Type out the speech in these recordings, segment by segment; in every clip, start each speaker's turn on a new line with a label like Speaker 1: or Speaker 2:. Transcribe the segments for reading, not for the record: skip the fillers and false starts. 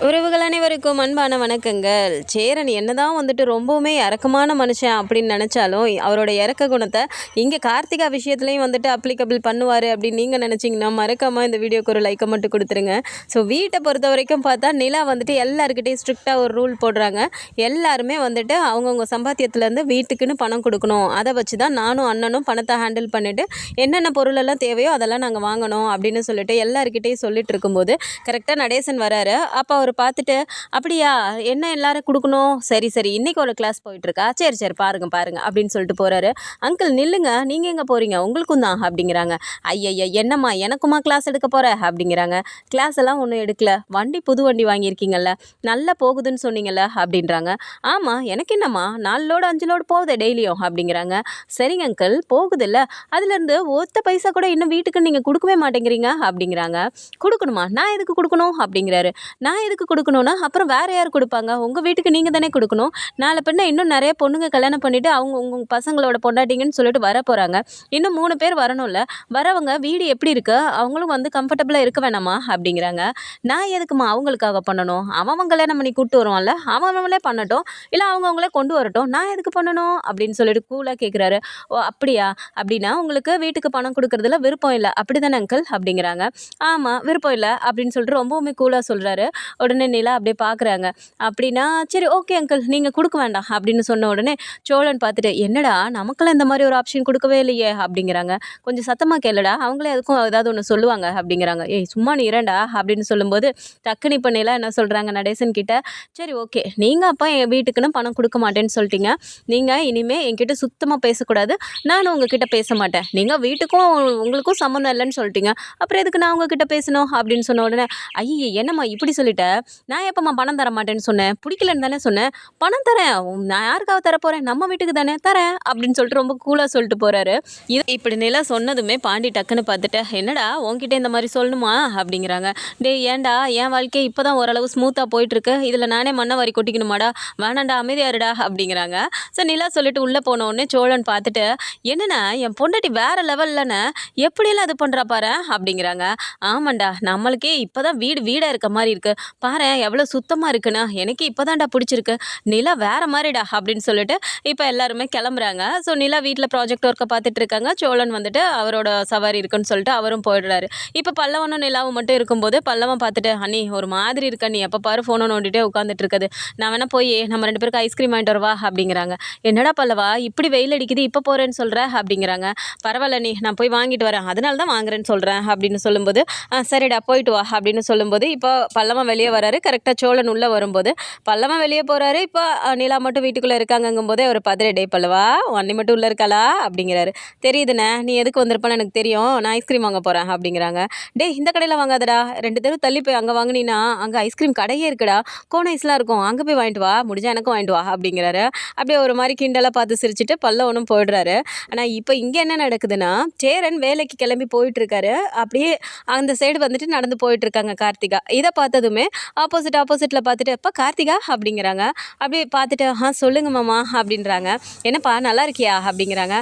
Speaker 1: உறவுகள் அனைவருக்கும் அன்பான வணக்கங்கள். சேரன் என்னதான் வந்துட்டு ரொம்பவுமே இரக்கமான மனுஷன் அப்படின்னு நினச்சாலும் அவரோட இரக்க குணத்தை இங்கே கார்த்திகா விஷயத்துலையும் வந்துட்டு அப்ளிகபிள் பண்ணுவார் அப்படின்னு நீங்கள் நினச்சிங்கன்னா மறக்காமல் இந்த வீடியோக்கு ஒரு லைக்கை மட்டும் கொடுத்துருங்க. ஸோ வீட்டை பொறுத்த வரைக்கும் பார்த்தா நிலா வந்துட்டு எல்லாருக்கிட்டையும் ஸ்ட்ரிக்டாக ஒரு ரூல் போடுறாங்க. எல்லாருமே வந்துட்டு அவங்கவுங்க சம்பாத்தியத்துலேருந்து வீட்டுக்குன்னு பணம் கொடுக்கணும். அதை வச்சு தான் நானும் அண்ணனும் பணத்தை ஹேண்டில் பண்ணிவிட்டு என்னென்ன பொருளெல்லாம் தேவையோ அதெல்லாம் நாங்கள் வாங்கணும் அப்படின்னு சொல்லிட்டு எல்லாருக்கிட்டையும் சொல்லிட்டு இருக்கும்போது கரெக்டாக நடேசன் வராரு. அப்போ அவர் பார்த்துட்டு, அப்படியா என்ன எல்லாரும் கொடுக்கணும், சரி சரி இன்றைக்கி ஒரு கிளாஸ் போயிட்டுருக்கா, சரி சரி பாருங்க பாருங்க அப்படின்னு சொல்லிட்டு போகிறாரு. அங்கிள் நில்லுங்க, நீங்கள் எங்கே போகிறீங்க, உங்களுக்கும் தான் அப்படிங்கிறாங்க. ஐயய்யா என்னம்மா எனக்குமா கிளாஸ் எடுக்க போகிற அப்படிங்கிறாங்க. கிளாஸ் எல்லாம் ஒன்றும் எடுக்கல, வண்டி புது வண்டி வாங்கியிருக்கீங்கல்ல, நல்லா போகுதுன்னு சொன்னீங்கல்ல அப்படின்றாங்க. ஆமாம் எனக்கு என்னம்மா 4 லோடு 5 லோடு போகுது டெய்லியும் அப்படிங்கிறாங்க. சரிங்க அங்கிள் போகுதில்ல, அதுலேருந்து ஒத்த பைசா கூட இன்னும் வீட்டுக்கு நீங்கள் கொடுக்கவே மாட்டேங்கிறீங்க அப்படிங்கிறாங்க. கொடுக்கணுமா, நான் எதுக்கு கொடுக்கணும் அப்படிங்கிறாரு. நான் எதுக்கு கொடுக்கணும்னா அப்புறம் வேறு யார் கொடுப்பாங்க, உங்கள் வீட்டுக்கு நீங்கள் தானே கொடுக்கணும். நாளை பின்ன இன்னும் நிறைய பொண்ணுங்க கல்யாணம் பண்ணிவிட்டு அவங்க உங்கள் பசங்களோட பொண்டாட்டிங்கன்னு சொல்லிட்டு வர போகிறாங்க. இன்னும் 3 பேர் வரணும்ல, வரவங்க வீடு எப்படி இருக்குது அவங்களும் வந்து கம்ஃபர்டபுளாக இருக்க வேணாமா அப்படிங்கிறாங்க. நான் எதுக்குமா அவங்களுக்காக பண்ணணும், அவன் கல்யாணம் பண்ணி கூப்பிட்டு வருவான்ல, அவங்களே பண்ணட்டும், இல்லை அவங்களே கொண்டு வரட்டும், நான் எதுக்கு பண்ணணும் அப்படின்னு சொல்லிட்டு கூலாக கேட்குறாரு. ஓ அப்படியா, அப்படின்னா உங்களுக்கு வீட்டுக்கு பணம் கொடுக்குறதுல விருப்பம் இல்லை அப்படி தானே அங்கிள் அப்படிங்கிறாங்க. ஆமாம் விருப்பம் இல்லை அப்படின்னு சொல்லிட்டு ரொம்பவுமே கூலாக சொல்கிறாரு. உடனே நிலா அப்படியே பார்க்குறாங்க. அப்படின்னா சரி ஓகே அங்கிள் நீங்கள் கொடுக்க வேண்டாம் அப்படின்னு சொன்ன உடனே சோழன் பார்த்துட்டு, என்னடா நமக்கெல்லாம் இந்த மாதிரி ஒரு ஆப்ஷன் கொடுக்கவே இல்லையே அப்படிங்கிறாங்க. கொஞ்சம் சத்தமாக கேளுடா, அவங்களே அதுக்கும் ஏதாவது ஒன்று சொல்லுவாங்க அப்படிங்கிறாங்க. ஏய் சும்மா நீ இரண்டா அப்படின்னு சொல்லும்போது டக்குனு இப்போ நிலா என்ன சொல்கிறாங்க நடேசன் கிட்ட, சரி ஓகே நீங்கள் அப்போ என் வீட்டுக்குன்னு பணம் கொடுக்க மாட்டேன்னு சொல்லிட்டீங்க, நீங்கள் இனிமேல் என்கிட்ட சுத்தமாக பேசக்கூடாது, நானும் உங்ககிட்ட பேச மாட்டேன், நீங்கள் வீட்டுக்கும் உங்களுக்கும் சம்மந்தம் இல்லைன்னு சொல்லிட்டீங்க, அப்புறம் எதுக்கு நான் உங்ககிட்ட பேசணும் அப்படின்னு சொன்ன உடனே, ஐயே என்னம்மா இப்படி சொல்லிட்டேன், நான் எப்போம்மா பணம் தர மாட்டேன்னு சொன்னேன், பிடிக்கலன்னு தானே சொன்னேன், பணம் தரேன், நான் யாருக்காக தர போகிறேன், நம்ம வீட்டுக்கு தானே தரேன் அப்படின்னு சொல்லிட்டு ரொம்ப கூலாக சொல்லிட்டு போகிறாரு. இது இப்படி நிலா சொன்னதுமே பாண்டி டக்குன்னு பார்த்துட்டு, என்னடா உன்கிட்ட இந்த மாதிரி சொல்லணுமா அப்படிங்கிறாங்க. டேய் ஏன்டா என் வாழ்க்கை இப்போ தான் ஓரளவு ஸ்மூத்தாக போயிட்டுருக்கு, இதில் நானே மண்ணை வாரி கொட்டிக்கணுமாடா, வேணாண்டா அமைதியாருடா அப்படிங்கிறாங்க. ஸோ நிலா சொல்லிட்டு உள்ளே போனோடனே சோழன் பார்த்துட்டு, என்னண்ணா என் பொண்டாட்டி வேறு லெவல்லன்னு எப்படியெல்லாம் அது பண்ணுறா பாரு அப்படிங்கிறாங்க. ஆமாண்டா நம்மளுக்கே இப்போ தான் வீடாக இருக்க மாதிரி இருக்குது, பாரு எவ்வளோ சுத்தமாக இருக்குன்னு, எனக்கு இப்போ தான்டா பிடிச்சிருக்கு, நிலா வேறு மாதிரிடா அப்படின்னு சொல்லிட்டு இப்போ எல்லாருமே கிளம்புறாங்க. ஸோ நிலா வீட்டில் ப்ராஜெக்ட் ஒர்க்கை பார்த்துட்டு இருக்காங்க. சோழன் வந்துட்டு அவரோட சவாரி இருக்குன்னு சொல்லிட்டு அவரும் போயிடுறாரு. இப்போ பல்லவனும் நிலாவும் மட்டும் இருக்கும்போது பல்லவன் பார்த்துட்டு, அண்ணி ஒரு மாதிரி இருக்க, நீ எப்போ பாரு ஃபோனை நோண்டிகிட்டே உட்காந்துட்டு இருக்குது, நான் வேணா போய் நம்ம 2 பேருக்கு ஐஸ்கிரீம் வாங்கிட்டு வரவா அப்படிங்கிறாங்க. என்னடா பல்லவா இப்படி வெயில் அடிக்குது இப்போ போகிறேன்னு சொல்கிற அப்படிங்கிறாங்க. பரவாயில்ல நீ, நான் போய் வாங்கிட்டு வரேன், அதனால தான் வாங்குறேன்னு சொல்கிறேன் அப்படின்னு சொல்லும்போது, சரிடா போயிட்டு வா அப்படின்னு சொல்லும்போது இப்போ பல்லவன் வெளியே வராரு. கரெக்டாக சோழன் உள்ளே வரும்போது பல்லவன் வெளியே போகிறாரு. இப்போ நிலா மட்டும் வீட்டுக்குள்ளே இருக்காங்கங்கும் போதே அவர் பதிலே, டே பல்லவா அண்ணி மட்டும் உள்ளே இருக்காளா அப்படிங்கிறாரு. தெரியுதுண்ணே, நீ எதுக்கு வந்திருப்பான்னு எனக்கு தெரியும், நான் ஐஸ்கிரீம் வாங்க போகிறேன் அப்படிங்கிறாங்க. டே இந்த கடையில் வாங்காதடா, 2 தெரு தள்ளி போய் அங்கே வாங்கினீன்னா அங்கே ஐஸ்கிரீம் கடையே இருக்குடா, கோன் ஐஸ்லாம் இருக்கும், அங்கே போய் வாங்கிட்டு வா, முடிஞ்சால் எனக்கும் வாங்கிட்டு வா அப்படிங்கிறாரு. அப்படியே ஒரு மாதிரி கிண்டலாக பார்த்து சிரிச்சுட்டு பல்லவனும் போயிடுறாரு. ஆனால் இப்போ இங்கே என்ன நடக்குதுன்னா, சேரன் வேலைக்கு கிளம்பி போயிட்டுருக்காரு. அப்படியே அந்த சைடு வந்துட்டு நடந்து போயிட்டுருக்காங்க கார்த்திகா. இதை பார்த்ததுமே ஆப்போசிட்டில் பார்த்துட்டு, அப்பா கார்த்திகா அப்படிங்கிறாங்க. அப்படியே பார்த்துட்டு, சொல்லுங்க மாமா அப்படின்றாங்க. என்னப்பா நல்லா இருக்கியா அப்படிங்கிறாங்க.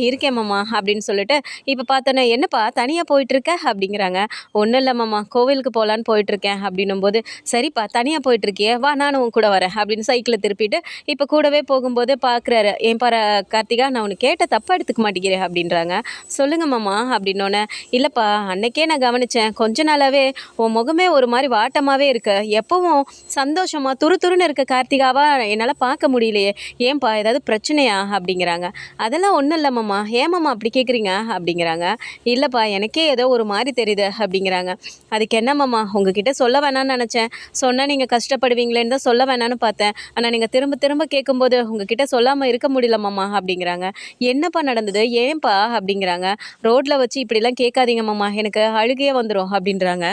Speaker 1: இருக்கேன் மாமா அப்படின்னு சொல்லிட்டு இப்போ பார்த்தோன்னே, என்னப்பா தனியாக போயிட்டுருக்க அப்படிங்கிறாங்க. ஒன்றும் இல்லை மாமா, கோவிலுக்கு போகலான்னு போயிட்டுருக்கேன் அப்படின்னும்போது, சரிப்பா தனியாக போயிட்டுருக்கியே வா நானும் உன் கூட வரேன் அப்படின்னு சைக்கிளை திருப்பிட்டு இப்போ கூடவே போகும்போது பார்க்குறாரு. ஏன் பாரு கார்த்திகா, நான் உனக்கு கேட்ட தப்பாக எடுத்துக்க மாட்டேங்கிறேன் அப்படின்றாங்க. சொல்லுங்க மாமா அப்படின்னோடனே, இல்லைப்பா அன்னைக்கே நான் கவனித்தேன், கொஞ்ச நாளாகவே உன் முகமே ஒரு மாதிரி வாட்டமாகவே இருக்கு, எப்பவும் சந்தோஷமாக துருதுருன்னு இருக்க கார்த்திகாவா என்னால் பார்க்க முடியலையே, ஏன்பா ஏதாவது பிரச்சனையா அப்படிங்கிறாங்க. அதெல்லாம் ஒன்றும் இல்லை மாமா, ஏமாம்மா அப்படி கேட்குறீங்க அப்படிங்கிறாங்க. இல்லைப்பா எனக்கே ஏதோ ஒரு மாதிரி தெரியுது அப்படிங்கிறாங்க. அதுக்கு என்ன மாமா, உங்ககிட்ட சொல்ல வேணான்னு நினச்சேன், சொன்னால் நீங்கள் கஷ்டப்படுவீங்களேன்னு தான் சொல்ல வேணான்னு பார்த்தேன், ஆனால் நீங்கள் திரும்ப திரும்ப கேட்கும்போது உங்ககிட்ட சொல்லாமல் இருக்க முடியல மாமா அப்படிங்கிறாங்க. என்னப்பா நடந்தது ஏன்பா அப்படிங்கிறாங்க. ரோட்டில் வச்சு இப்படிலாம் கேட்காதீங்க மாமா, எனக்கு அழுகையே வந்துடும் அப்படின்றாங்க.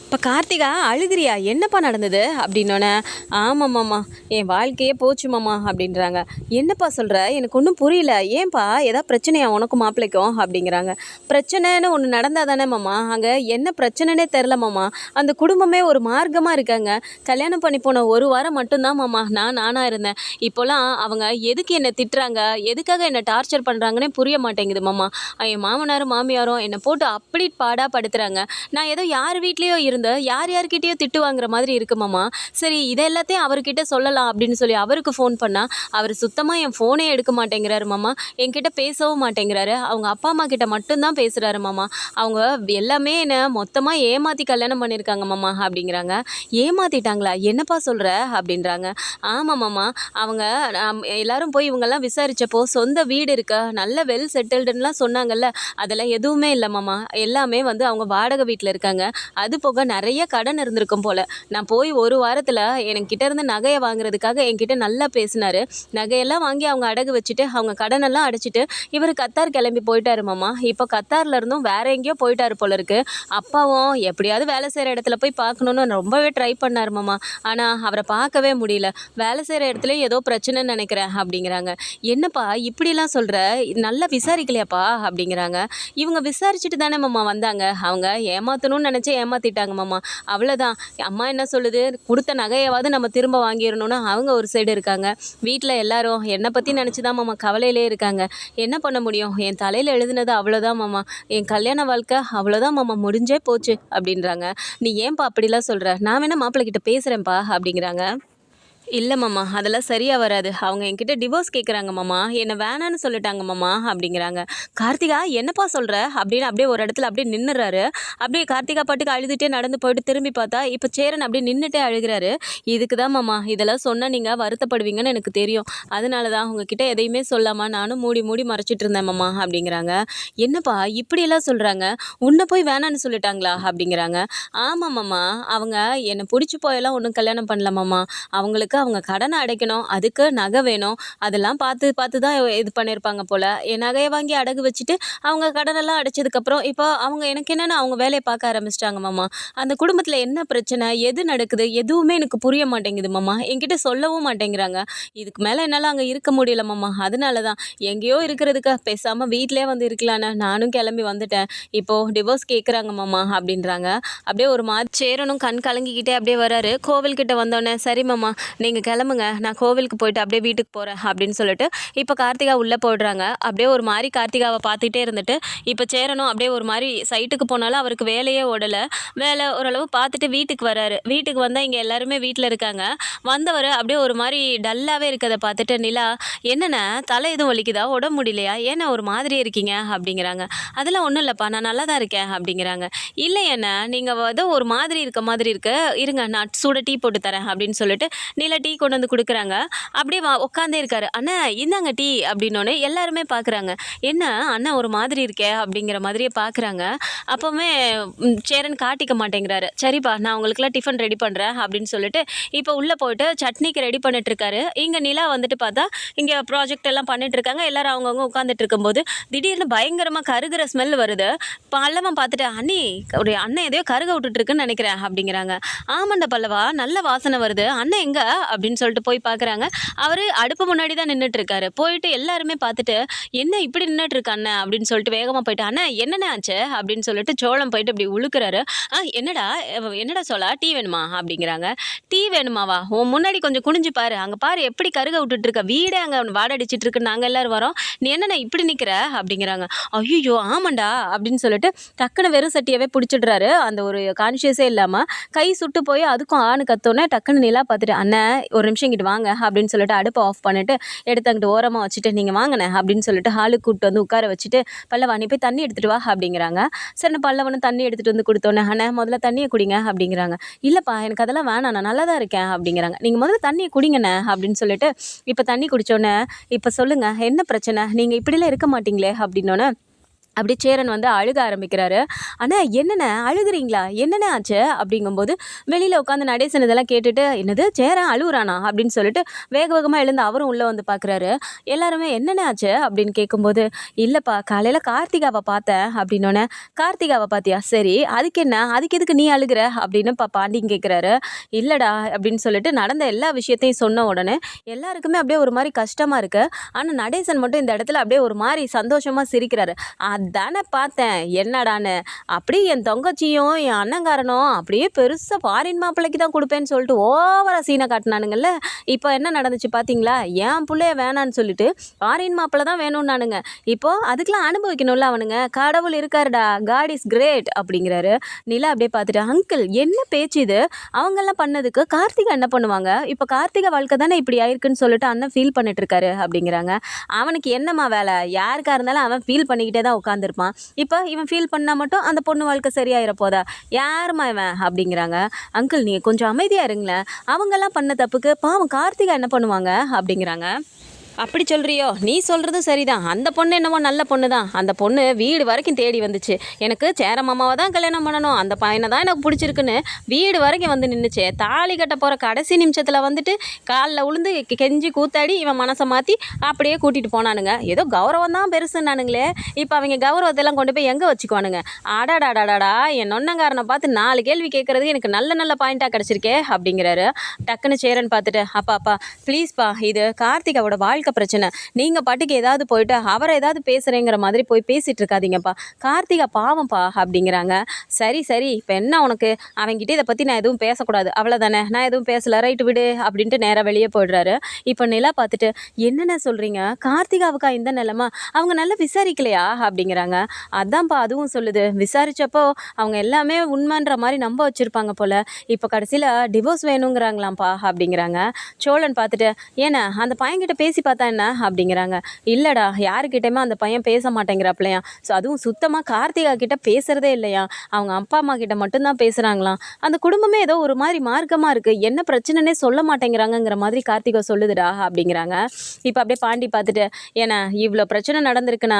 Speaker 1: இப்போ கார்த்திகா அழுகிறியா, என்னப்பா நடந்தது அப்படின்னோடனே, ஆமாம்மாம்மா என் வாழ்க்கையே போச்சு மாமா அப்படின்றாங்க. என்னப்பா சொல்கிற, எனக்கு ஒன்றும் புரியல, ஏன்பா ஏதாவது பிரச்சனையா உனக்கும் மாப்பிள்ளைக்கும் அப்படிங்கிறாங்க. பிரச்சனைன்னு ஒன்று நடந்தால் தானே மாமா, அங்கே என்ன பிரச்சனைனே தெரில மாமா, அந்த குடும்பமே ஒரு மார்க்கமாக இருக்காங்க, கல்யாணம் பண்ணி போன 1 வாரம் மட்டும்தான் மாமா நானாக இருந்தேன், இப்போலாம் அவங்க எதுக்கு என்னை திட்டுறாங்க, எதுக்காக என்னை டார்ச்சர் பண்ணுறாங்கன்னே புரிய மாட்டேங்குது மாமா, என் மாமனாரும் மாமியாரும் என்னை போட்டு அப்படி பாடாக படுத்துகிறாங்க, நான் ஏதோ யார் வீட்லேயோ இருந்த வந்து யார் யார்கிட்டயோ திட்டு வாங்குற மாதிரி இருக்கு மாமா. சரி இத எல்லாத்தையும் அவர்கிட்ட சொல்லலாம் அப்படின்னு சொல்லி அவருக்கு ஃபோன் பண்ணா, அவரு சுத்தமா என் ஃபோனே எடுக்க மாட்டேங்கிறாரு மாமா. என்கிட்ட பேசவும் மாட்டேங்கிறாரு. அவங்க அப்பா, அம்மா கிட்ட மட்டும் தான் பேசுறாரு மாமா. அவங்க எல்லாமே என்ன மொத்தமா ஏமாத்தி கல்யாணம் பண்ணியிருக்காங்க மாமா அப்படிங்கிறாங்க. ஏமாத்திட்டாங்களா? என்னப்பா சொல்ற? அப்படின்றாங்க. ஆமா மாமா. அவங்க எல்லாரும் போய் இவங்கெல்லாம் விசாரிச்சப்போ சொந்த வீடு இருக்கா, நல்ல வெல் செட்டில்டுன்னுலாம் சொன்னாங்கல்ல, அதெல்லாம் எதுவுமே இல்ல மாமா. எல்லாமே வந்து அவங்க வாடகை வீட்ல இருக்காங்க. அது போக நெறைய கடன் இருந்திருக்கும் போல. நான் போய் 1 வாரத்துல என்கிட்ட இருந்து நகைய வாங்குறதுக்காக என்கிட்ட நல்லா பேசினாரு. நகையெல்லாம் வாங்கி அவங்க அடகு வச்சுட்டு, அவங்க கடனெல்லாம் அடைச்சுட்டு, இவரு கத்தார் கிளம்பி போயிட்டாரு மாமா. இப்போ கத்தார்ல இருந்தும் வேற எங்கேயோ போயிட்டாரு போல இருக்கு. அப்பாவும் எப்படியாவது வேலை செய்ற இடத்துல போய் பார்க்கணும்னு ரொம்பவே ட்ரை பண்ணாரு மாமா. ஆனா அவர பார்க்கவே முடியல. வேலை செய்ற இடத்துலயும் ஏதோ பிரச்சனைன்னு நெனைக்கிறேன் அப்படிங்கிறாங்க. என்னப்பா இப்படிலாம் சொல்ற? நல்லா விசாரிக்கலையாப்பா? அப்படிங்கிறாங்க. இவங்க விசாரிச்சுட்டு தானே மாமா வந்தாங்க. அவங்க ஏமாத்தணும்னு நெனச்சு ஏமாத்திட்டாங்க மாமா. அவ்வளோதான். அம்மா என்ன சொல்லுது? குடுத்த நகையவாது நம்ம திரும்ப வாங்கிரணும்னு அவங்க ஒரு சைடு இருக்காங்க. வீட்ல எல்லாரும் என்ன பத்தி நெனச்சு தான் மாமா கவலையிலே இருக்காங்க. என்ன பண்ண முடியும்? என் தலையில எழுதுனது அவ்வளோதான் மாமா. என் கல்யாண வாழ்க்கை அவ்வளோதான் மாமா, முடிஞ்சே போச்சு அப்படின்றாங்க. நீ ஏன்பா அப்படிலாம் சொல்ற? நான் வேணா மாப்பிள்ளை கிட்ட பேசுறேன்ப்பா அப்படிங்கிறாங்க. இல்ல மாமா. அதெல்லாம் சரியா வராது. அவங்க என்கிட்ட டிவோர்ஸ் கேட்குறாங்க மாமா. என்ன வேணான்னு சொல்லிட்டாங்க மாமா அப்படிங்கிறாங்க. கார்த்திகா என்னப்பா சொல்ற? அப்படின்னு அப்படியே ஒரு இடத்துல அப்படியே நின்னுறாரு. அப்படியே கார்த்திகா பாட்டுக்கு அழுதுட்டே நடந்து போயிட்டு திரும்பி பார்த்தா, இப்ப சேரன் அப்படியே நின்னுட்டே அழுகுறாரு. இதுக்கு தான் மாமா, இதெல்லாம் சொன்னா நீங்க வருத்தப்படுவீங்கன்னு எனக்கு தெரியும். அதனால தான் உங்ககிட்ட எதையுமே சொல்லாம நானும் மூடி மூடி மறைச்சிட்டு இருந்தேன் மாமா அப்படிங்கிறாங்க. என்னப்பா இப்படியெல்லாம் சொல்றாங்க? உன்ன போய் வேணான்னு சொல்லிட்டாங்களா? அப்படிங்கிறாங்க. ஆமா மாமா. அவங்க என்ன புடிச்சு போயெல்லாம் ஒண்ணும் கல்யாணம் பண்ணல மாமா. அவங்களுக்கு அவங்க கடனை அடைக்கணும். அதுக்கு நகை வேணும். அதெல்லாம் பார்த்து பார்த்து தான் இது பண்ணியிருப்பாங்க போல. என் நகைய வாங்கி அடகு வச்சுட்டு, அவங்க கடனெல்லாம் அடைச்சதுக்கப்புறம், இப்போ அவங்க எனக்கு என்னன்னா அவங்க வேலைய பார்க்க ஆரம்பிச்சுட்டாங்க மாமா. அந்த குடும்பத்தில என்ன பிரச்சனை? எது நடக்குது? எதுவுமே எனக்கு புரிய மாட்டேங்குது மாமா. என்கிட்ட சொல்லவும் மாட்டேங்கிறாங்க. இதுக்கு மேல என்னால அங்க இருக்க முடியல மாமா. அதனால தான் எங்கேயோ இருக்கிறதுக்கு பேசாம வீட்லயே வந்து இருக்கலான்னு நானும் கிளம்பி வந்துட்டேன். இப்போ டிவோர்ஸ் கேட்குறாங்க மாமா அப்படின்றாங்க. அப்படியே ஒரு மாதிரி சேரனும் கண் கலங்கிக்கிட்டே அப்படியே வராரு. கோவில்கிட்ட வந்தோனே, சரி மாமா நீங்க கிளம்புங்க. நான் கோவிலுக்கு போயிட்டு அப்படியே வீட்டுக்கு போறேன் அப்படின்னு சொல்லிட்டு, இப்போ கார்த்திகா உள்ள போயிடுறாங்க. அப்படியே ஒரு மாரி கார்த்திகாவ பார்த்துட்டே இருந்துட்டு, இப்போ சேரனும் அப்படியே ஒரு மாரி சைட்டுக்கு போனாலும் அவருக்கு வேலையே ஓடல. வேலை ஓரளவு பார்த்துட்டு வீட்டுக்கு வராரு. வீட்டுக்கு வந்தா இங்க எல்லாருமே வீட்ல இருக்காங்க. வந்தவரு அப்படியே ஒரு மாரி டல்லாவே இருக்கத பார்த்துட்டு, நிலா என்னண்ணே தலை எதுவும் வலிக்குதா? உடம்பு முடியலையா? ஏண்ணே ஒரு மாதிரியே இருக்கீங்க? அப்படிங்கிறாங்க. அதெல்லாம் ஒண்ணும் இல்லப்பா, நான் நல்லா தான் இருக்கேன் அப்படிங்கிறாங்க. இல்லையண்ணே நீங்க ஏதோ ஒரு மாதிரி இருக்க மாதிரி இருக்கு. இருங்க நான் சூடா டீ போட்டு தரேன் அப்படின்னு சொல்லிட்டு நீலா டீ கொண்டு வந்து குடுக்குறாங்க. அப்படியே உட்காந்தே இருக்காரு. "அண்ணா இந்தாங்க டீ" அப்படின்னோனே எல்லாருமே பார்க்குறாங்க. "என்ன அண்ணன் ஒரு மாதிரி இருக்கே" அப்படிங்கிற மாதிரியே பார்க்குறாங்க. அப்பவுமே சேரன் காட்டிக்க மாட்டேங்கிறாரு. "சரிப்பா நான் உங்களுக்குலாம் டிஃபன் ரெடி பண்ணுறேன்" அப்படின்னு சொல்லிட்டு இப்போ உள்ளே போயிட்டு சட்னிக்கு ரெடி பண்ணிட்டுருக்காரு. இங்கே நிலா வந்துட்டு பார்த்தா இங்கே ப்ராஜெக்ட் எல்லாம் பண்ணிட்டுருக்காங்க. எல்லாரும் அவங்கவங்க உட்காந்துட்டு இருக்கும்போது திடீர்னு பயங்கரமாக கருகிற ஸ்மெல் வருது. பல்லவன் பார்த்துட்டு, "அண்ணி ஒரு அண்ணன் எதையோ கருக விட்டுட்டுருக்குன்னு நினைக்கிறேன்" அப்படிங்கிறாங்க. "ஆமாண்டா பல்லவா, நல்ல வாசனை வருது. அண்ணன் எங்க?" அப்படின்னு சொல்லிட்டு போய் பார்க்குறாங்க. அவரு அடுப்பு முன்னாடி தான் நின்னுட்டு இருக்காரு. போயிட்டு எல்லாருமே பார்த்துட்டு, "என்ன இப்படி நின்னுட்டு இருக்க அண்ணன்?" அப்படின்னு சொல்லிட்டு வேகமா போயிட்டு, "அண்ணா என்னண்ணே ஆச்சு?" அப்படின்னு சொல்லிட்டு சோளம் போயிட்டு இப்படி உழுக்குறாரு. என்னடா என்னடா சோளா டீ வேணுமா?" அப்படிங்கிறாங்க. "டீ வேணுமாவா? உன் முன்னாடி கொஞ்சம் குனிஞ்சு பாரு. அங்க பாரு எப்படி கருக விட்டுட்டு இருக்க. வீடே அங்க வாடை அடிச்சிட்டு இருக்குன்னு நாங்க எல்லாரும் வரோம். நீ என்னண்ணே இப்படி நிக்கிற?" அப்படிங்கிறாங்க. "ஐய்யய்யோ! ஆமாண்டா" அப்படின்னு சொல்லிட்டு டக்குனு வெறும் சட்டியவே புடிச்சிடுறாரு. அந்த ஒரு கான்ஷியஸே இல்லாம கை சுட்டு போய் அதுக்கும் ஆன்னு கத்தோனே டக்குன்னு நிலா பார்த்துட்டு, "அண்ணே ஒரு நிமிஷம் இங்கிட்டு வாங்க" அப்படின்னு சொல்லிட்டு அடுப்பை ஆஃப் பண்ணிட்டு எடுத்து அங்கிட்டு ஓரமாக வச்சுட்டு, "நீங்கள் வாங்கண்ணே" அப்படின்னு சொல்லிட்டு ஹாலுக்கு கூப்பிட்டு வந்து உட்கார வச்சுட்டு, "பல்லவா நீ போய் தண்ணி எடுத்துட்டு வா" அப்படிங்கிறாங்க. சரி பல்லவனும் தண்ணி எடுத்துட்டு வந்து கொடுத்தோன்னே, "அண்ணே முதல்ல தண்ணியை குடிங்க" அப்படிங்கிறாங்க. "இல்லைப்பா எனக்கு அதெல்லாம் வேணாம், நான் நல்லா தான் இருக்கேன்" அப்படிங்கிறாங்க. "நீங்கள் முதல்ல தண்ணியை குடிங்கண்ணே" அப்படின்னு சொல்லிட்டு இப்போ தண்ணி குடித்தோன்னே, "இப்போ சொல்லுங்க என்ன பிரச்சனை? நீங்கள் இப்படிலாம் இருக்க மாட்டீங்களே" அப்படின்னோன்னே அப்படியே சேரன் வந்து அழுக ஆரம்பிக்கிறாரு. "அண்ணா என்னண்ணே அழுகுறீங்களா? என்னண்ணே ஆச்சு?" அப்படிங்கும்போது வெளியில் உட்காந்து நடேசன் இதெல்லாம் கேட்டுட்டு, "என்னது சேரன் அழுகுறானா?" அப்படின்னு சொல்லிட்டு வேக வேகமாக எழுந்து அவரும் உள்ளே வந்து பார்க்குறாரு. எல்லாருமே என்னண்ணே ஆச்சு அப்படின்னு கேட்கும்போது, "இல்லைப்பா காலையில் கார்த்திகாவை பார்த்தேன்" அப்படின்னோடனே, "கார்த்திகாவை பார்த்தியா? சரி அதுக்கு என்ன? அதுக்கு எதுக்கு நீ அழுகுற?" அப்படின்னு பாண்டியன் கேட்குறாரு. "இல்லைடா" அப்படின்னு சொல்லிட்டு நடந்த எல்லா விஷயத்தையும் சொன்ன உடனே எல்லாருக்குமே அப்படியே ஒரு மாதிரி கஷ்டமாக இருக்குது. ஆனால் நடேசன் மட்டும் இந்த இடத்துல அப்படியே ஒரு மாதிரி சந்தோஷமாக சிரிக்கிறாரு. அதானே பார்த்தேன் என்னடான்னு. அப்படியே என் தங்கச்சியும் என் அண்ணங்காரனும் அப்படியே பெருசாக ஃபாரின் மாப்பிள்ளைக்கு தான் கொடுப்பேன்னு சொல்லிட்டு ஓவரா சீனை காட்டினானுங்கல்ல. இப்போ என்ன நடந்துச்சு பார்த்தீங்களா? என் பிள்ளைய வேணான்னு சொல்லிட்டு ஃபாரின் மாப்பிள்ளை தான் வேணும்னானுங்க. இப்போ அதுக்கெலாம் அனுபவிக்கணும்ல அவனுங்க. கடவுள் இருக்காருடா, காட் இஸ் கிரேட் அப்படிங்கிறாரு. நிலா அப்படியே பார்த்துட்டு, அங்கிள் என்ன பேச்சு இது? அவங்கெல்லாம் பண்ணதுக்கு கார்த்திகா என்ன பண்ணுவாங்க? இப்போ கார்த்திகா வாழ்க்கை தானே இப்படி ஆயிருக்குன்னு சொல்லிட்டு அண்ணன் ஃபீல் பண்ணிட்டு இருக்காரு அப்படிங்கிறாங்க. அவனுக்கு என்னம்மா வேலை? யாருக்கா இருந்தாலும் அவன் ஃபீல் பண்ணிக்கிட்டே தான் உட்காந்துருப்பான். இப்போ இவன் ஃபீல் பண்ணால் மட்டும் அந்த பொண்ணு வாழ்க்கை சரியாயிர போதா? யாருமா இவன் அப்படிங்கிறாங்க. அங்கிள் நீங்கள் கொஞ்சம் அமைதியாக இருங்களேன். அவங்கெல்லாம் பண்ண தப்புக்கு பாவம் கார்த்திகா என்ன பண்ணுவாங்க அப்படிங்கிறாங்க. அப்படி சொல்கிறியோ? நீ சொல்கிறதும் சரிதான். அந்த பொண்ணு என்னவோ நல்ல பொண்ணு தான். அந்த பொண்ணு வீடு வரைக்கும் தேடி வந்துச்சு. எனக்கு சேர மாமாவை தான் கல்யாணம் பண்ணணும், அந்த பையனை தான் எனக்கு பிடிச்சிருக்குன்னு வீடு வரைக்கும் வந்து நின்றுச்சு. தாலி கட்ட போகிற கடைசி நிமிஷத்தில் வந்துட்டு காலில் உளுந்து கெஞ்சி கூத்தாடி இவன் மனசை மாற்றி அப்படியே கூட்டிகிட்டு போனானுங்க. ஏதோ கௌரவம் தான் பெருசுன்னானுங்களே. இப்போ அவங்க கௌரவத்தெல்லாம் கொண்டு போய் எங்கே வச்சுக்குவானுங்க? அடாடாடாடாடா, என் நொன்னங்காரனை பார்த்து 4 கேள்வி கேட்குறது எனக்கு நல்ல நல்ல பாயிண்ட்டாக கிடச்சிருக்கே அப்படிங்கிறாரு. டக்குன்னு சேரன் பார்த்துட்டு, அப்பா ப்ளீஸ்ப்பா, இது கார்த்திகாவோட வாழ்க்கை பிரச்சனை. நீங்க பாட்டுக்கு ஏதாவது போயிட்டு அவரை ஏதாவது பேசுறேங்கிற மாதிரி போய் பேசிட்டு இருக்காதீங்கப்பா. கார்த்திகா பாவம்ப்பா அப்படிங்கிறாங்க. சரி இப்போ என்ன உனக்கு? அவன்கிட்ட இதை பற்றி நான் எதுவும் பேசக்கூடாது அவ்வளோதானே? நான் எதுவும் பேசல, ரைட்டு விடு அப்படின்ட்டு நேராக வெளியே போயிடுறாரு. இப்போ நிலா பார்த்துட்டு, என்னென்ன சொல்கிறீங்க? கார்த்திகாவுக்கா இந்த நிலமா? அவங்க நல்லா விசாரிக்கலையா அப்படிங்கிறாங்க. அதான்ப்பா அதுவும் சொல்லுது. விசாரிச்சப்போ அவங்க எல்லாமே உண்மைன்ற மாதிரி நம்ப வச்சுருப்பாங்க போல். இப்போ கடைசியில் டிவோர்ஸ் வேணுங்கிறாங்களாம்ப்பா அப்படிங்கிறாங்க. சோழன் பார்த்துட்டு, ஏன்னா அந்த பையன்கிட்ட பேசி பார்த்தா என்ன அப்படிங்கிறாங்க. இல்லைடா, யாருக்கிட்டையுமே அந்த பையன் பேச மாட்டேங்கிறாப்லையா. ஸோ அதுவும் சுத்தமாக கார்த்திகா கிட்ட பேசுகிறதே இல்லையா. அவங்க அப்பா அம்மா கிட்ட மட்டும்தான் பேசுகிறாங்களாம். அந்த குடும்பமே ஏதோ ஒரு மாதிரி மார்க்கமாக இருக்குது, என்ன பிரச்சனைனே சொல்ல மாட்டேங்கிறாங்கங்கிற மாதிரி கார்த்திகா சொல்லுதுடா அப்படிங்கிறாங்க. இப்போ அப்படியே பாண்டி பார்த்துட்டு, ஏன்னா இவ்வளோ பிரச்சனை நடந்திருக்குன்னா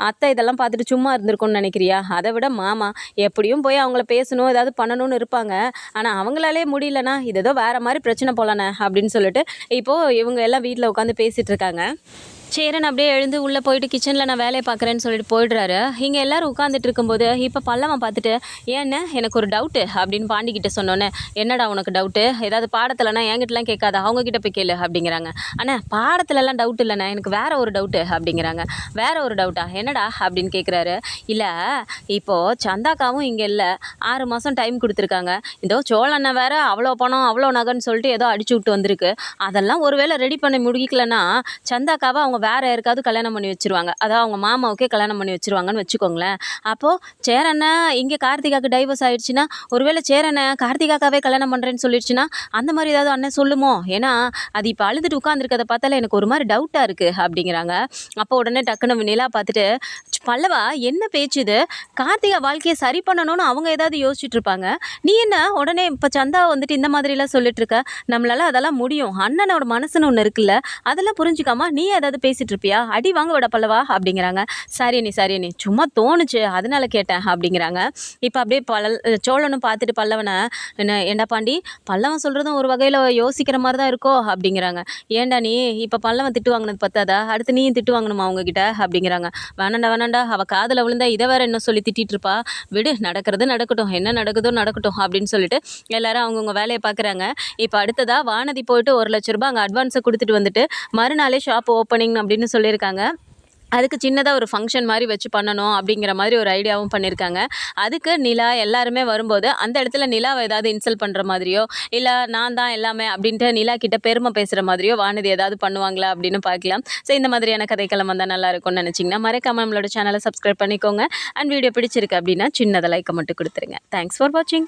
Speaker 1: அத்தை இதெல்லாம் பார்த்துட்டு சும்மா இருந்திருக்கும்னு நினைக்கிறியா? அதை விட மாமா எப்படியும் போய் அவங்கள பேசணும், ஏதாவது பண்ணணும்னு இருப்பாங்க. ஆனால் அவங்களாலே முடியலன்னா இது ஏதோ வேறு மாதிரி பிரச்சனை போலானே அப்படின்னு சொல்லிட்டு இப்போது இவங்க எல்லாம் வீட்டில் உட்காந்து பேசிகிட்டு இருக்காங்க. சேரன் அப்படியே எழுந்து உள்ளே போயிட்டு கிச்சனில் நான் வேலையை பார்க்குறேன்னு சொல்லிட்டு போயிடுறாரு. இங்கே எல்லோரும் உட்காந்துட்டு இருக்கும்போது இப்போ பல்லவன் பார்த்துட்டு, ஏன்னு எனக்கு ஒரு டவுட்டு அப்படின்னு பாண்டிக்கிட்ட சொன்னோன்னே, என்னடா உனக்கு டவுட்டு? ஏதாவது பாடத்தில்னா என்கிட்டலாம் கேட்காத, அவங்கக்கிட்ட போய் கேளு அப்படிங்கிறாங்க. அண்ணா பாடத்துலலாம் டவுட் இல்லைண்ணா, எனக்கு வேறு ஒரு டவுட்டு அப்படிங்கிறாங்க. வேறு ஒரு டவுட்டா? என்னடா அப்படின்னு கேட்குறாரு. இல்லை, இப்போது சந்தாக்காவும் இங்கே இல்லை, 6 மாதம் டைம் கொடுத்துருக்காங்க. இதோ சோழண்ணன் வேறு அவ்வளோ பணம் அவ்வளோ நகைன்னு சொல்லிட்டு ஏதோ அடிச்சு விட்டு வந்திருக்கு. அதெல்லாம் ஒருவேளை ரெடி பண்ணி முடிக்கலன்னா சந்தாக்காவை அவங்க வேறு யாருக்காவது கல்யாணம் பண்ணி வச்சுருவாங்க. அதாவது அவங்க மாமாவுக்கே கல்யாணம் பண்ணி வச்சுருவாங்கன்னு வச்சுக்கோங்களேன். அப்போது சேரனை இங்கே கார்த்திகாவுக்கு டைவர்ஸ் ஆகிடுச்சுன்னா, ஒருவேளை சேரனை கார்த்திகாக்காவே கல்யாணம் பண்ணுறேன்னு சொல்லிடுச்சுன்னா அந்த மாதிரி ஏதாவது அண்ணன் சொல்லுமோ? ஏன்னா அது இப்போ அழுதுட்டு உட்காந்துருக்கதை பார்த்தாலே எனக்கு ஒரு மாதிரி டவுட்டாக இருக்குது அப்படிங்கிறாங்க. அப்போ உடனே டக்குன்னு நிலா பார்த்துட்டு, பல்லவா என்ன பேச்சு இது? கார்த்திகா வாழ்க்கையை சரி பண்ணணும்னு அவங்க ஏதாவது யோசிச்சுட்டு இருப்பாங்க, நீ என்ன உடனே இப்போ சந்தாவை வந்துட்டு இந்த மாதிரிலாம் சொல்லிட்டு இருக்க? நம்மளால அதெல்லாம் முடியும், அண்ணனோட மனசுன்னு ஒன்று இருக்குல்ல, அதெல்லாம் புரிஞ்சுக்காம நீ ஏதாவது பேசிகிட்டு இருப்பியா? அடி வாங்க விட பல்லவா அப்படிங்கிறாங்க. சரி நீ சும்மா தோணுச்சு அதனால கேட்டேன் அப்படிங்கிறாங்க. இப்போ அப்படியே சோழனும் பார்த்துட்டு பல்லவனை, ஏண்டா பாண்டி, பல்லவன் சொல்கிறதும் ஒரு வகையில் யோசிக்கிற மாதிரி தான் இருக்கோ அப்படிங்கிறாங்க. ஏண்டா நீ இப்போ பல்லவன் திட்டு வாங்கினது பத்தாதா, அடுத்து நீயும் திட்டு வாங்கணுமா அவங்கக்கிட்ட அப்படிங்கிறாங்க. வேணாண்டா அவள் காதில் விழுந்தா இதை வேற என்ன சொல்லி திட்டிகிட்டு இருப்பா, விடு, நடக்கிறது நடக்கட்டும், என்ன நடக்குதோ நடக்கட்டும் அப்படின்னு சொல்லிட்டு எல்லாரும் அவங்கவுங்க வேலையை பார்க்குறாங்க. இப்போ அடுத்ததாக வானதி போயிட்டு 1 லட்ச ரூபாய் அங்கே அட்வான்ஸை கொடுத்துட்டு வந்துட்டு மறுநாளே ஷாப் ஓப்பனிங் அப்படின்னு சொல்லியிருக்காங்க. அதுக்கு சின்னதாக ஒரு ஃபங்க்ஷன் மாதிரி வச்சு பண்ணணும் அப்படிங்கிற மாதிரி ஒரு ஐடியாவும் பண்ணியிருக்காங்க. அதுக்கு நிலா எல்லாருமே வரும்போது அந்த இடத்துல நிலாவை ஏதாவது இன்சல்ட் பண்ணுற மாதிரியோ, இல்லை நான் தான் எல்லாமே அப்படின்ட்டு நிலா கிட்ட பெருமை பேசுகிற மாதிரியோ வானதி ஏதாவது பண்ணுவாங்களா அப்படின்னு பார்க்கலாம். ஸோ இந்த மாதிரியான கதைக்களம் வந்தால் நல்லா இருக்கும்னு நினச்சிங்கன்னா மறக்காம நம்மளோட சேனலை சப்ஸ்கிரைப் பண்ணிக்கோங்க. அண்ட் வீடியோ பிடிச்சிருக்கு அப்படின்னா சின்னதை லைக்கை மட்டும் கொடுத்துருங்க. தேங்க்ஸ் ஃபார் வாட்சிங்.